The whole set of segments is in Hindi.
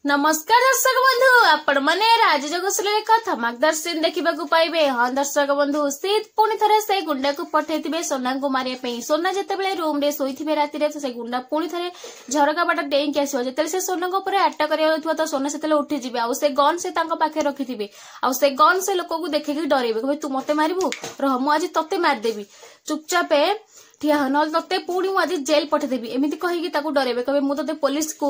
नमस्कार दर्शक बंधु आपण मैंने राजजोगेश्वर एक धमाकदार सीन देखा पाइबे। हाँ दर्शक बंधु सी पुणी थे से गुंडा को पठे सोना को मारे सोना जिते रूम रे शोथे राति से गुंडा पुणी थे झरका बाट डेईक आसो जो से सोना अटैक कर तो सोना से उठीजी से गन से पाखे रखी से गन से लोक को देखिकी डरेबे कहे तू मते मारू रह मु आज तते मारदेवी चुपचाप ठिया ना ते पुणी मुझे जेल पठेदेवी एमती कहीकि डरेबे कहे मुझे पुलिस को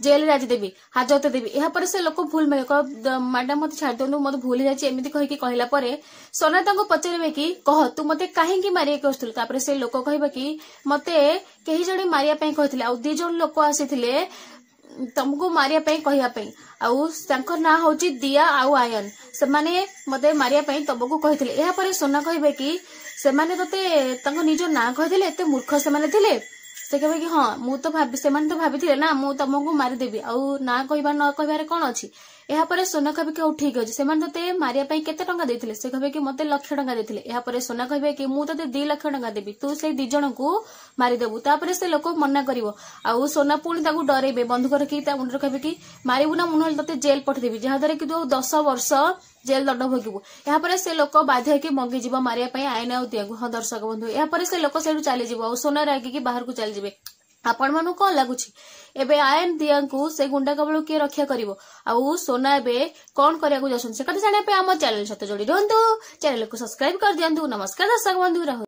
जेल रे आज देवी हाजत देवी। यापर से लोक भूल मांगे मैडम मत छाड़ दिंतु मत भूल जाती कहीकि कहला सोना पचारे कि कह तू मत कहीं मारे कहतु से लोक कह कि मत कही जड़े मारियापाई कहते आ दी जन लोक आसी तुमको मारियापाई कहवाई आउर ना हूँ दिया आउ आयन से माने मते मारियापाई तुमको कहते। यापर सोना कहे कि से माने तते निज ना कहते एत मूर्ख से कहे कि हाँ मु तो भाभी ना मु तुमको मारिदेवी आउ ना कहबार न कहबार कौन अच्छी। यापर सोना कहे कि ठीक अच्छे से मारियापाई केते टंका देथिले से कहे कि मते लाख टंका देथिले। यापर सोना कहे कि मु तते 2 लाख टंका देबी तू से 2 जन को मारिदेबू। तापर से लोक मना करिवो आउ सोना पुणी डरेबे बंधुक रखी मुंडे कहे कि मारिबू ना मुझे तते जेल पठेदेवी जहाद्वारा कि तू 10 वर्ष जेल दंड भोगबू। यापर से लोक बाध्य कि मंगी जीव मारियापाई आईन आउ दिया। हाँ दर्शक बंधु यापर से लोक से चली सोना रागिकी बाहर को चली जाए। आपण मानू कौन लगुच एबे आयन दिया को से गुंडा कबल किए रक्षा करिवो आउ सोना एबे कौन करिया जासन से कथा जाने पे हम चैनल सहित जोड़ी रहंतु चैनल को सब्सक्राइब कर दियंतु। नमस्कार दर्शक बंधु।